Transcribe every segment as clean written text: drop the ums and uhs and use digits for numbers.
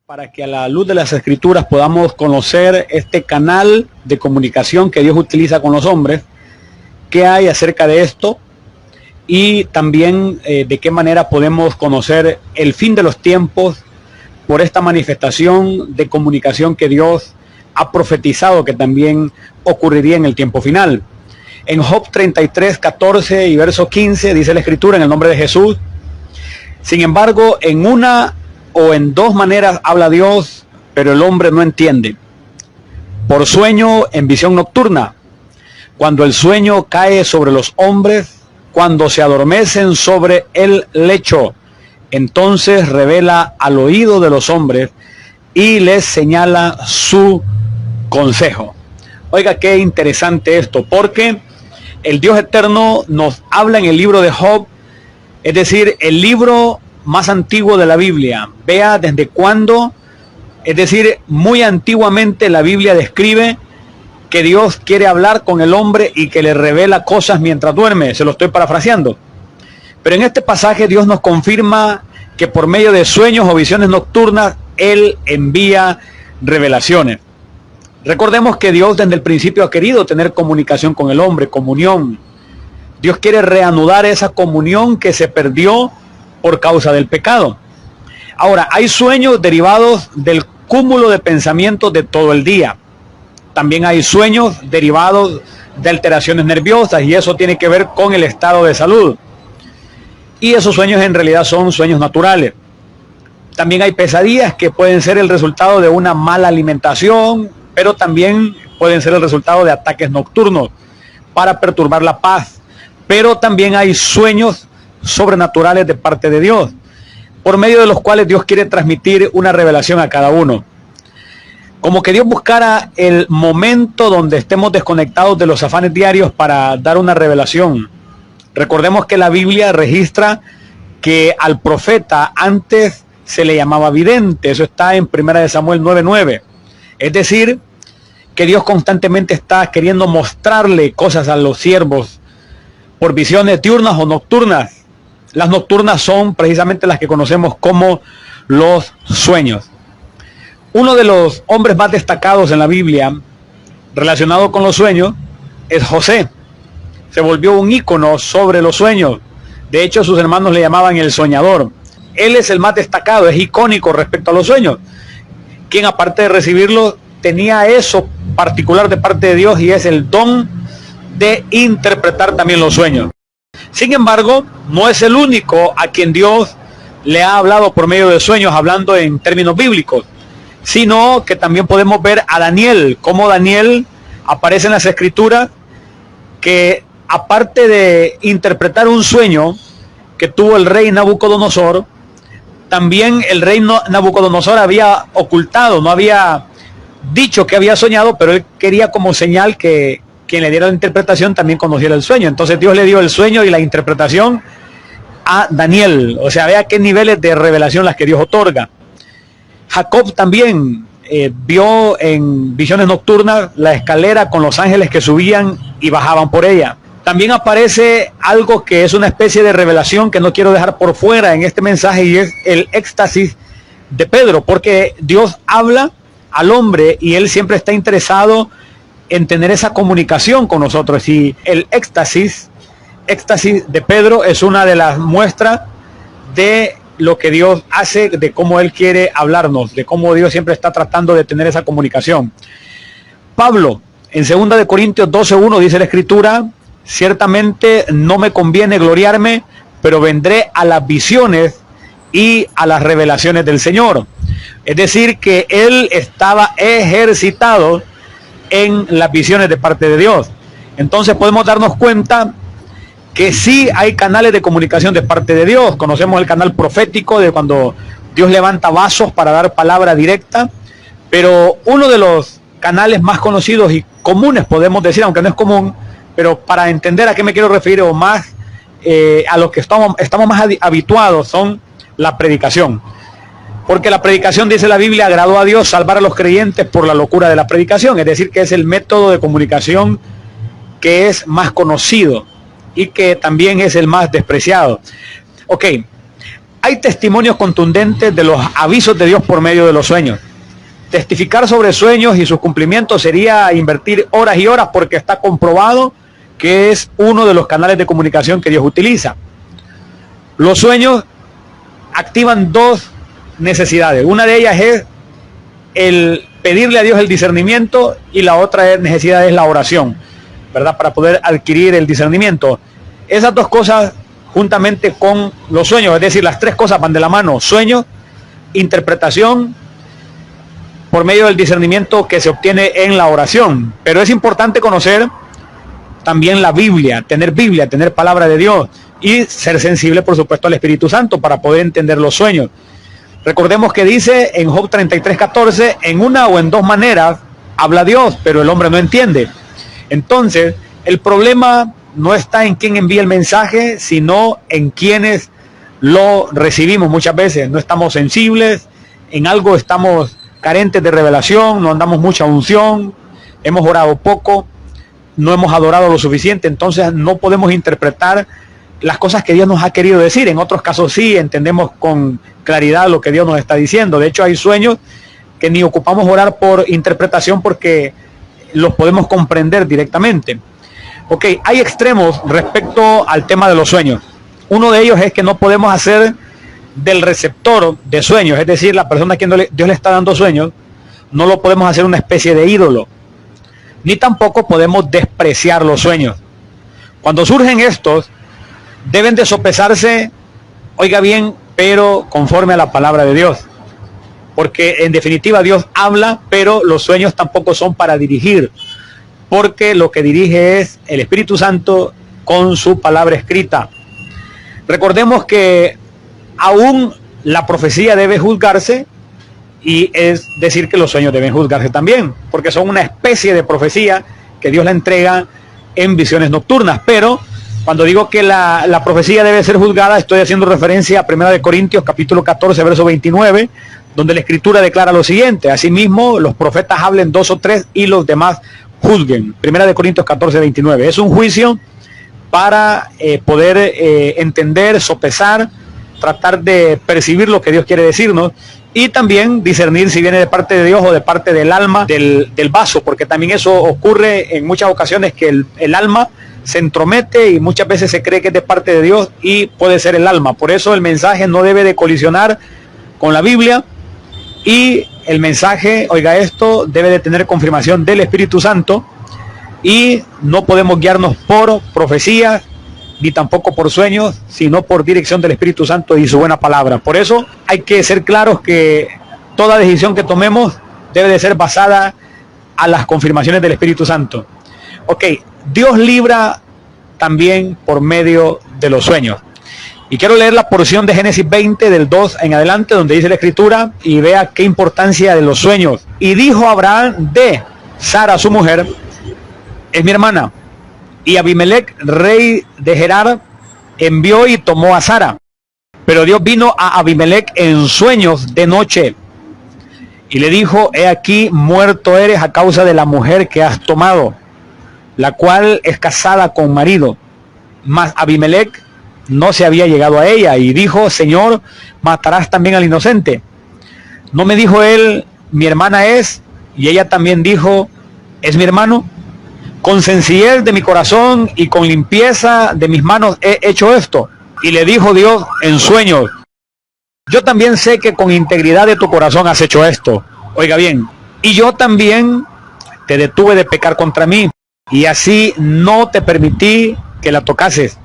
para que a la luz de las Escrituras podamos conocer este canal de comunicación que Dios utiliza con los hombres, qué hay acerca de esto y también de qué manera podemos conocer el fin de los tiempos por esta manifestación de comunicación que Dios ha profetizado que también ocurriría en el tiempo final. En Job 33, 14 y verso 15 dice la Escritura en el nombre de Jesús: sin embargo, en una o en dos maneras habla Dios, pero el hombre no entiende. Por sueño, en visión nocturna, cuando el sueño cae sobre los hombres, cuando se adormecen sobre el lecho, entonces revela al oído de los hombres y les señala su consejo. Oiga, qué interesante esto, porque el Dios eterno nos habla en el libro de Job, es decir, el libro más antiguo de la Biblia. Vea desde cuándo, es decir, muy antiguamente la Biblia describe que Dios quiere hablar con el hombre y que le revela cosas mientras duerme. Se lo estoy parafraseando. Pero en este pasaje Dios nos confirma que por medio de sueños o visiones nocturnas Él envía revelaciones. Recordemos que Dios desde el principio ha querido tener comunicación con el hombre, comunión. Dios quiere reanudar esa comunión que se perdió por causa del pecado. Ahora, hay sueños derivados del cúmulo de pensamientos de todo el día. También hay sueños derivados de alteraciones nerviosas y eso tiene que ver con el estado de salud. Y esos sueños en realidad son sueños naturales. También hay pesadillas que pueden ser el resultado de una mala alimentación, pero también pueden ser el resultado de ataques nocturnos para perturbar la paz. Pero también hay sueños sobrenaturales de parte de Dios, por medio de los cuales Dios quiere transmitir una revelación a cada uno. Como que Dios buscara el momento donde estemos desconectados de los afanes diarios para dar una revelación. Recordemos que la Biblia registra que al profeta antes se le llamaba vidente. Eso está en 1 Samuel 9:9. Es decir, que Dios constantemente está queriendo mostrarle cosas a los siervos por visiones diurnas o nocturnas. Las nocturnas son precisamente las que conocemos como los sueños. Uno de los hombres más destacados en la Biblia relacionado con los sueños es José. Se volvió un ícono sobre los sueños. De hecho, sus hermanos le llamaban el soñador. Él es el más destacado, es icónico respecto a los sueños. Quien aparte de recibirlo tenía eso particular de parte de Dios y es el don de interpretar también los sueños. Sin embargo, no es el único a quien Dios le ha hablado por medio de sueños, hablando en términos bíblicos, sino que también podemos ver a Daniel, como Daniel aparece en las Escrituras, que aparte de interpretar un sueño que tuvo el rey Nabucodonosor, también el rey Nabucodonosor había ocultado, no había dicho que había soñado, pero él quería como señal que quien le diera la interpretación también conociera el sueño. Entonces Dios le dio el sueño y la interpretación a Daniel. O sea, vea qué niveles de revelación las que Dios otorga. Jacob también vio en visiones nocturnas la escalera con los ángeles que subían y bajaban por ella. También aparece algo que es una especie de revelación que no quiero dejar por fuera en este mensaje, y es el éxtasis de Pedro, porque Dios habla al hombre y él siempre está interesado en tener esa comunicación con nosotros. Y el éxtasis de Pedro es una de las muestras de lo que Dios hace, de cómo Él quiere hablarnos, de cómo Dios siempre está tratando de tener esa comunicación. Pablo, en 2 de Corintios 12:1 dice la Escritura: ciertamente no me conviene gloriarme, pero vendré a las visiones y a las revelaciones del Señor. Es decir, que él estaba ejercitado en las visiones de parte de Dios. Entonces podemos darnos cuenta que sí hay canales de comunicación de parte de Dios. Conocemos el canal profético, de cuando Dios levanta vasos para dar palabra directa, pero uno de los canales más conocidos y comunes, podemos decir, aunque no es común, pero para entender a qué me quiero referir, o más a lo que estamos más habituados, son la predicación. Porque la predicación, dice la Biblia, agradó a Dios salvar a los creyentes por la locura de la predicación. Es decir, que es el método de comunicación que es más conocido y que también es el más despreciado. Ok, Hay testimonios contundentes de los avisos de Dios por medio de los sueños. Testificar sobre sueños y sus cumplimientos sería invertir horas y horas, porque está comprobado que es uno de los canales de comunicación que Dios utiliza. Los sueños activan dos necesidades. Una de ellas es el pedirle a Dios el discernimiento, y la otra necesidad es la oración, ¿verdad? Para poder adquirir el discernimiento. Esas dos cosas juntamente con los sueños, es decir, las tres cosas van de la mano: sueños, interpretación, por medio del discernimiento que se obtiene en la oración. Pero es importante conocer también la Biblia, tener palabra de Dios, y ser sensible, por supuesto, al Espíritu Santo para poder entender los sueños. Recordemos que dice en Job 33:14, en una o en dos maneras habla Dios, pero el hombre no entiende. Entonces, el problema no está en quién envía el mensaje, sino en quienes lo recibimos. Muchas veces no estamos sensibles, en algo estamos carentes de revelación, no andamos mucha unción, hemos orado poco, no hemos adorado lo suficiente, entonces no podemos interpretar las cosas que Dios nos ha querido decir. En otros casos sí entendemos con claridad lo que Dios nos está diciendo. De hecho, hay sueños que ni ocupamos orar por interpretación porque los podemos comprender directamente. Ok, hay extremos respecto al tema de los sueños. Uno de ellos es que no podemos hacer del receptor de sueños, es decir, la persona a quien Dios le está dando sueños, no lo podemos hacer una especie de ídolo, ni tampoco podemos despreciar los sueños. Cuando surgen estos, deben de sopesarse, oiga bien, pero conforme a la palabra de Dios, porque en definitiva Dios habla, pero los sueños tampoco son para dirigir, porque lo que dirige es el Espíritu Santo con su palabra escrita. Recordemos que aún la profecía debe juzgarse, y es decir que los sueños deben juzgarse también, porque son una especie de profecía que Dios la entrega en visiones nocturnas. Pero cuando digo que la profecía debe ser juzgada, estoy haciendo referencia a 1 Corintios capítulo 14, verso 29, donde la Escritura declara lo siguiente: asimismo los profetas hablen dos o tres y los demás juzguen. 1 Corintios 14, 29. Es un juicio para poder entender, sopesar, tratar de percibir lo que Dios quiere decirnos, y también discernir si viene de parte de Dios o de parte del alma del vaso, porque también eso ocurre en muchas ocasiones, que el alma se entromete y muchas veces se cree que es de parte de Dios y puede ser el alma. Por eso el mensaje no debe de colisionar con la Biblia, y el mensaje, oiga esto, debe de tener confirmación del Espíritu Santo, y no podemos guiarnos por profecías ni tampoco por sueños, sino por dirección del Espíritu Santo y su buena palabra. Por eso hay que ser claros que toda decisión que tomemos debe de ser basada a las confirmaciones del Espíritu Santo. Ok, Dios libra también por medio de los sueños. Y quiero leer la porción de Génesis 20, del 2 en adelante, donde dice la Escritura, y vea qué importancia de los sueños. Y dijo Abraham de Sara, su mujer: es mi hermana. Y Abimelech, rey de Gerar, envió y tomó a Sara. Pero Dios vino a Abimelech en sueños de noche y le dijo: he aquí, muerto eres a causa de la mujer que has tomado, la cual es casada con marido. Mas Abimelech no se había llegado a ella, y dijo: Señor, ¿matarás también al inocente? ¿No me dijo él, mi hermana es? Y ella también dijo: ¿es mi hermano? Con sencillez de mi corazón y con limpieza de mis manos he hecho esto. Y le dijo Dios en sueños: yo también sé que con integridad de tu corazón has hecho esto. Oiga bien, y yo también te detuve de pecar contra mí, y así no te permití que la tocases.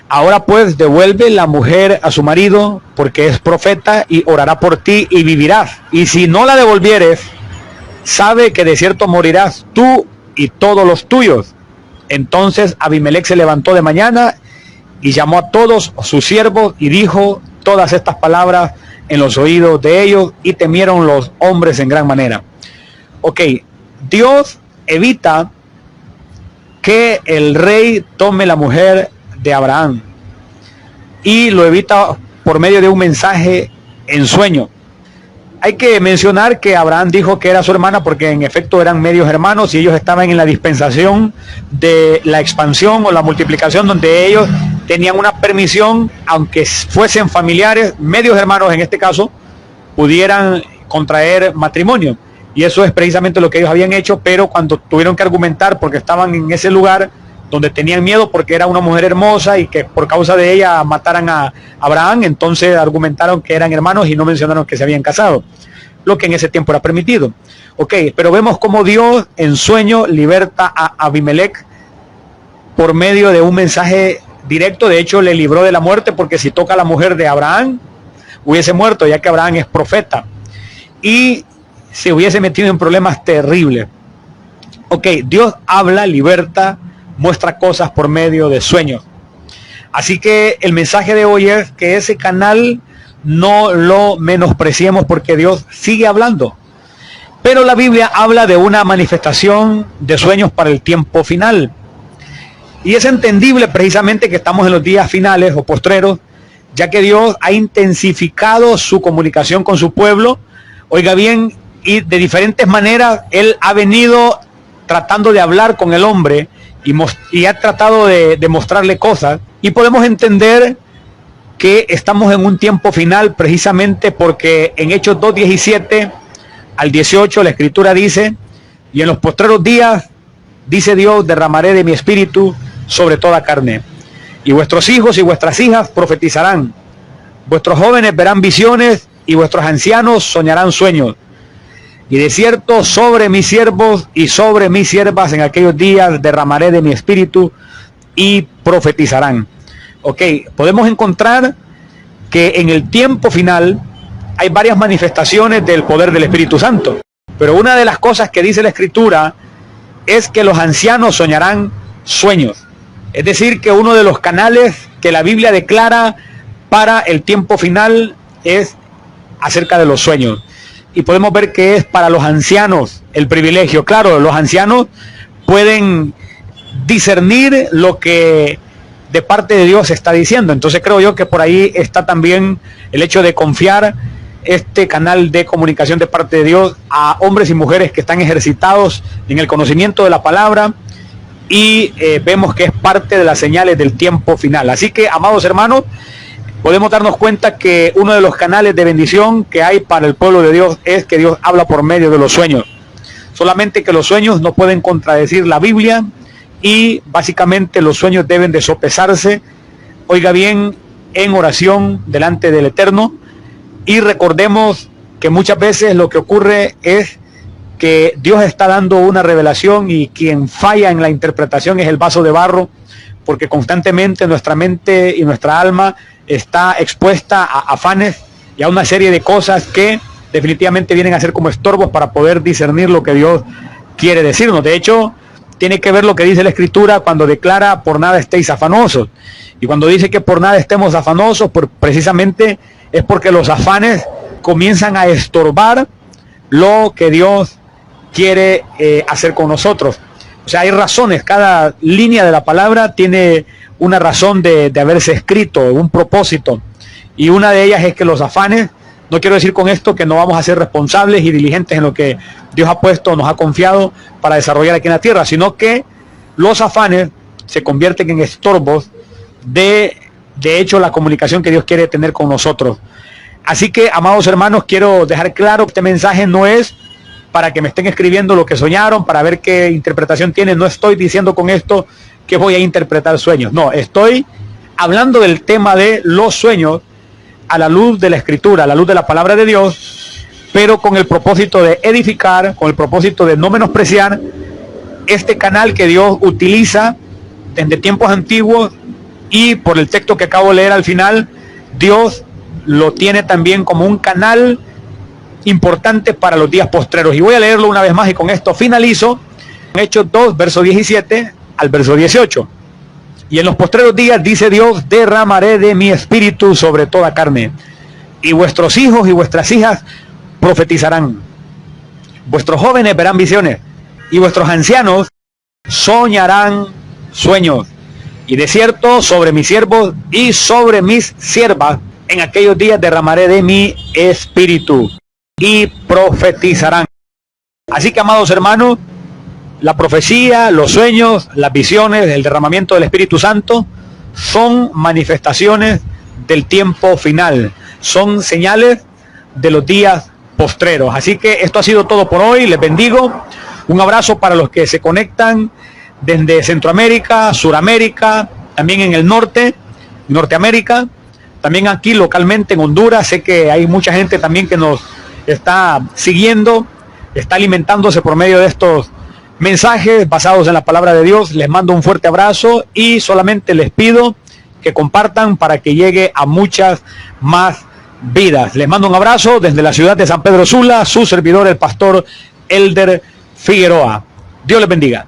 Ahora pues devuelve la mujer a su marido, porque es profeta y orará por ti y vivirás. Y si no la devolvieres, sabe que de cierto morirás tú y todos los tuyos. Entonces Abimelech se levantó de mañana y llamó a todos sus siervos y dijo todas estas palabras en los oídos de ellos, y temieron los hombres en gran manera. Ok, Dios evita que el rey tome la mujer de Abraham, y lo evita por medio de un mensaje en sueño. Hay que mencionar que Abraham dijo que era su hermana porque en efecto eran medios hermanos, y ellos estaban en la dispensación de la expansión o la multiplicación, donde ellos tenían una permisión, aunque fuesen familiares, medios hermanos en este caso, pudieran contraer matrimonio. Y eso es precisamente lo que ellos habían hecho, pero cuando tuvieron que argumentar porque estaban en ese lugar donde tenían miedo porque era una mujer hermosa y que por causa de ella mataran a Abraham, entonces argumentaron que eran hermanos y no mencionaron que se habían casado, lo que en ese tiempo era permitido. Ok, pero vemos cómo Dios en sueño liberta a Abimelech por medio de un mensaje directo. De hecho, le libró de la muerte, porque si toca a la mujer de Abraham, hubiese muerto, ya que Abraham es profeta. Y se hubiese metido en problemas terribles. Ok, Dios habla, liberta, muestra cosas por medio de sueños. Así que el mensaje de hoy es que ese canal no lo menospreciemos, porque Dios sigue hablando. Pero la Biblia habla de una manifestación de sueños para el tiempo final. Y es entendible precisamente que estamos en los días finales o postreros, ya que Dios ha intensificado su comunicación con su pueblo. Oiga bien, y de diferentes maneras Él ha venido tratando de hablar con el hombre y ha tratado de mostrarle cosas. Y podemos entender que estamos en un tiempo final precisamente porque en Hechos 2:17 al 18 la Escritura dice: y en los postreros días, dice Dios, derramaré de mi espíritu sobre toda carne, y vuestros hijos y vuestras hijas profetizarán, vuestros jóvenes verán visiones, y vuestros ancianos soñarán sueños. Y de cierto, sobre mis siervos y sobre mis siervas en aquellos días derramaré de mi espíritu, y profetizarán. Ok, podemos encontrar que en el tiempo final hay varias manifestaciones del poder del Espíritu Santo, pero una de las cosas que dice la Escritura es que los ancianos soñarán sueños. Es decir, que uno de los canales que la Biblia declara para el tiempo final es acerca de los sueños. Y podemos ver que es para los ancianos el privilegio. Claro, los ancianos pueden discernir lo que de parte de Dios se está diciendo. Entonces creo yo que por ahí está también el hecho de confiar este canal de comunicación de parte de Dios a hombres y mujeres que están ejercitados en el conocimiento de la palabra, y vemos que es parte de las señales del tiempo final. Así que, amados hermanos, podemos darnos cuenta que uno de los canales de bendición que hay para el pueblo de Dios es que Dios habla por medio de los sueños. Solamente que los sueños no pueden contradecir la Biblia, y básicamente los sueños deben de sopesarse, oiga bien, en oración delante del Eterno. Y recordemos que muchas veces lo que ocurre es que Dios está dando una revelación, y quien falla en la interpretación es el vaso de barro, porque constantemente nuestra mente y nuestra alma está expuesta a afanes y a una serie de cosas que definitivamente vienen a ser como estorbos para poder discernir lo que Dios quiere decirnos. De hecho, tiene que ver lo que dice la Escritura cuando declara: por nada estéis afanosos. Y cuando dice que por nada estemos afanosos, precisamente es porque los afanes comienzan a estorbar lo que Dios quiere hacer con nosotros. O sea, hay razones, cada línea de la palabra tiene una razón de haberse escrito, un propósito, y una de ellas es que los afanes, no quiero decir con esto que no vamos a ser responsables y diligentes en lo que Dios ha puesto, nos ha confiado para desarrollar aquí en la tierra, sino que los afanes se convierten en estorbos de hecho la comunicación que Dios quiere tener con nosotros. Así que, amados hermanos, quiero dejar claro que este mensaje no es para que me estén escribiendo lo que soñaron, para ver qué interpretación tienen. No estoy diciendo con esto que voy a interpretar sueños. No, estoy hablando del tema de los sueños a la luz de la Escritura, a la luz de la palabra de Dios, pero con el propósito de edificar, con el propósito de no menospreciar este canal que Dios utiliza desde tiempos antiguos, y por el texto que acabo de leer al final, Dios lo tiene también como un canal importante para los días postreros. Y voy a leerlo una vez más y con esto finalizo. Hechos 2, verso 17 al verso 18. Y en los postreros días, dice Dios, derramaré de mi espíritu sobre toda carne, y vuestros hijos y vuestras hijas profetizarán, vuestros jóvenes verán visiones, y vuestros ancianos soñarán sueños. Y de cierto, sobre mis siervos y sobre mis siervas en aquellos días derramaré de mi espíritu, y profetizarán. Así que, amados hermanos, la profecía, los sueños, las visiones, el derramamiento del Espíritu Santo son manifestaciones del tiempo final, son señales de los días postreros. Así que esto ha sido todo por hoy, les bendigo, un abrazo para los que se conectan desde Centroamérica, Suramérica, también en el norte, Norteamérica, también aquí localmente en Honduras. Sé que hay mucha gente también que nos está siguiendo, está alimentándose por medio de estos mensajes basados en la palabra de Dios. Les mando un fuerte abrazo y solamente les pido que compartan para que llegue a muchas más vidas. Les mando un abrazo desde la ciudad de San Pedro Sula, su servidor, el pastor Elder Figueroa. Dios les bendiga.